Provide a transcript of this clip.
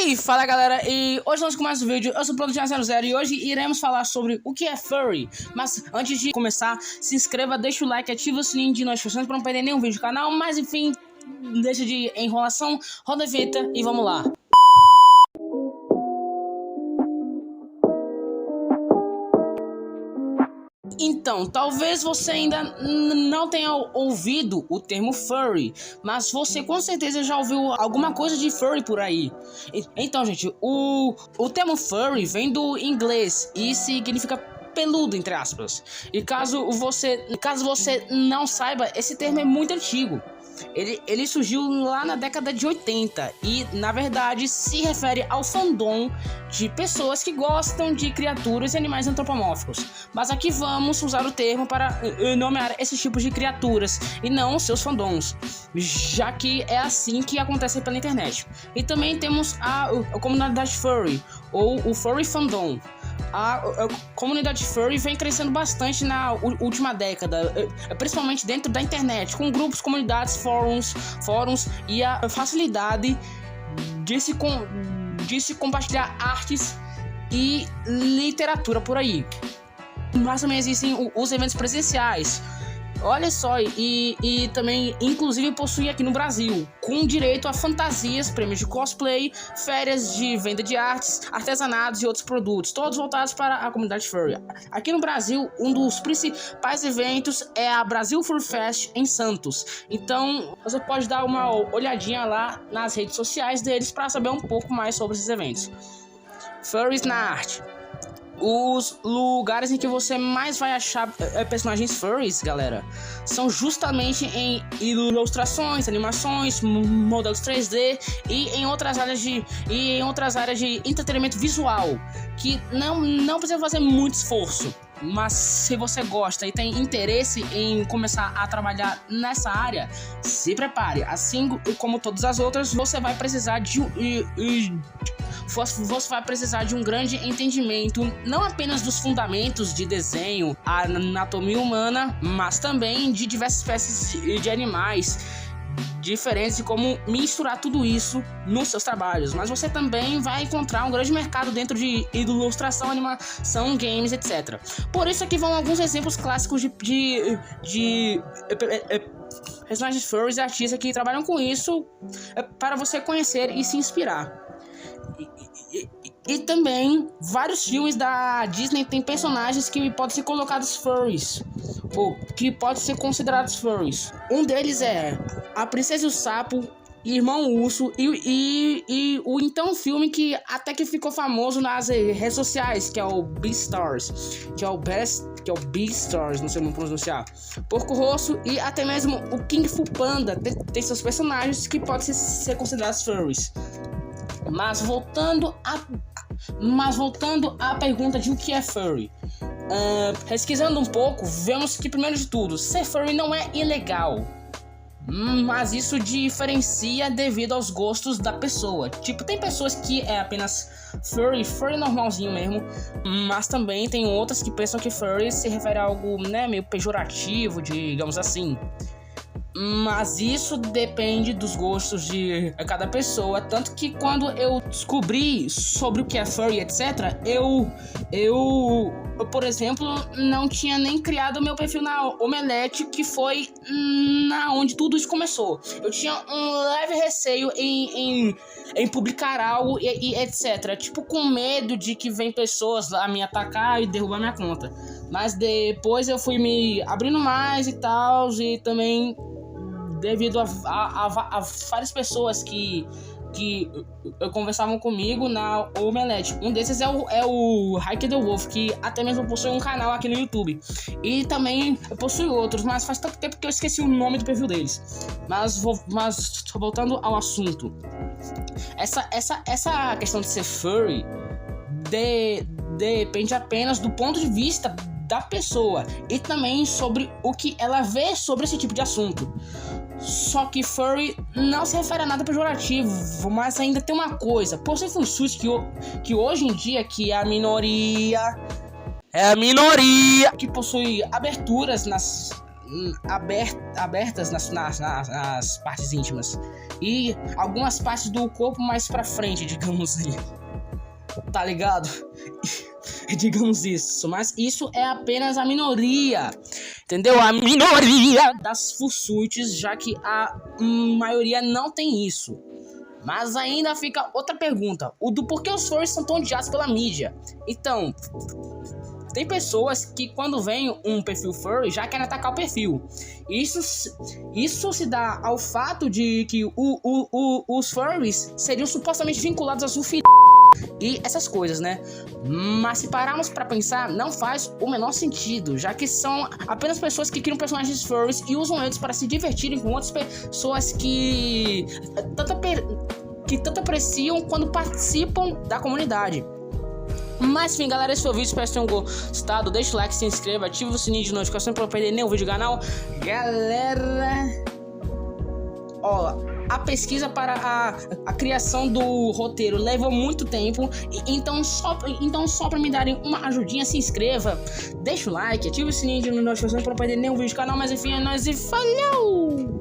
E fala galera, e hoje nós começamos o vídeo. Eu sou o Produtinha00 e hoje iremos falar sobre o que é furry. Mas antes de começar, se inscreva, deixa o like, ativa o sininho de notificações para não perder nenhum vídeo do canal. Mas enfim, deixa de enrolação, roda a vinheta e vamos lá. Então, talvez você ainda não tenha ouvido o termo furry, mas você com certeza já ouviu alguma coisa de furry por aí. Então, gente, o termo furry vem do inglês e significa peludo, entre aspas. E caso você não saiba, esse termo é muito antigo. Ele surgiu lá na década de 80 e, na verdade, se refere ao fandom de pessoas que gostam de criaturas e animais antropomórficos. Mas aqui vamos usar o termo para nomear esses tipos de criaturas e não seus fandoms, já que é assim que acontece pela internet. E também temos a comunidade furry, ou o furry fandom. A comunidade furry vem crescendo bastante na última década, principalmente dentro da internet, com grupos, comunidades, fóruns e a facilidade de se compartilhar artes e literatura por aí. Mas também existem os eventos presenciais. Olha só, e também, inclusive, possui aqui no Brasil, com direito a fantasias, prêmios de cosplay, férias de venda de artes, artesanatos e outros produtos, todos voltados para a comunidade furry. Aqui no Brasil, um dos principais eventos é a Brasil Fur Fest em Santos. Então, você pode dar uma olhadinha lá nas redes sociais deles para saber um pouco mais sobre esses eventos. Furries na arte. Os lugares em que você mais vai achar personagens furries, galera, são justamente em ilustrações, animações, modelos 3D e em outras áreas de entretenimento visual, que não precisa fazer muito esforço. Mas se você gosta e tem interesse em começar a trabalhar nessa área, se prepare. Assim como todas as outras, você vai precisar de um grande entendimento, não apenas dos fundamentos de desenho, a anatomia humana, mas também de diversas espécies de animais diferentes e como misturar tudo isso nos seus trabalhos. Mas você também vai encontrar um grande mercado dentro de ilustração, animação, games, etc. Por isso aqui vão alguns exemplos clássicos de personagens furries e artistas que trabalham com isso para você conhecer e se inspirar. E também vários filmes da Disney têm personagens que podem ser colocados furries, ou que podem ser considerados furries. Um deles é A Princesa e o Sapo, Irmão Urso e o então filme que até que ficou famoso nas redes sociais, que é o Beastars, que é o Beastars, não sei como pronunciar, Porco Rosso, e até mesmo o Kung Fu Panda tem seus personagens que podem ser considerados furries. Mas voltando à pergunta de o que é furry, pesquisando um pouco, vemos que, primeiro de tudo, ser furry não é ilegal, mas isso diferencia devido aos gostos da pessoa. Tipo, tem pessoas que é apenas furry normalzinho mesmo, mas também tem outras que pensam que furry se refere a algo, né, meio pejorativo, digamos assim. Mas isso depende dos gostos de cada pessoa. Tanto que quando eu descobri sobre o que é furry, etc., eu, por exemplo, não tinha nem criado o meu perfil na Omelete, que foi na onde tudo isso começou. Eu tinha um leve receio em publicar algo e etc. Tipo, com medo de que vem pessoas lá me atacar e derrubar minha conta. Mas depois eu fui me abrindo mais e tal, e também devido a várias pessoas que conversavam comigo na Omelete. Um desses é o Hike the Wolf, que até mesmo possui um canal aqui no YouTube. E também possui outros, mas faz tanto tempo que eu esqueci o nome do perfil deles. Mas voltando ao assunto, essa questão de ser furry depende apenas do ponto de vista da pessoa e também sobre o que ela vê sobre esse tipo de assunto. Só que furry não se refere a nada pejorativo, mas ainda tem uma coisa: por ser fursuit que hoje em dia que é a minoria que possui aberturas abertas nas partes íntimas. E algumas partes do corpo mais pra frente, digamos assim. Tá ligado? Digamos isso. Mas isso é apenas a minoria. Entendeu? A minoria das fursuites, já que a maioria não tem isso. Mas ainda fica outra pergunta: o do porquê os furries são tão odiados pela mídia. Então, tem pessoas que quando vem um perfil furry já querem atacar o perfil. Isso se dá ao fato de que os furries seriam supostamente vinculados a zoofilia e essas coisas, né? Mas se pararmos pra pensar, não faz o menor sentido, já que são apenas pessoas que criam personagens furries e usam eles para se divertirem com outras pessoas que tanto apreciam quando participam da comunidade. Mas enfim, galera, esse foi o vídeo, espero que tenham gostado. Deixa o like, se inscreva, ative o sininho de notificação para não perder nenhum vídeo do canal. Galera, ó, a pesquisa para a criação do roteiro levou muito tempo, então só para me darem uma ajudinha, se inscreva, deixa o like, ative o sininho de notificação para não perder nenhum vídeo do canal. Mas enfim, é nóis e falhou!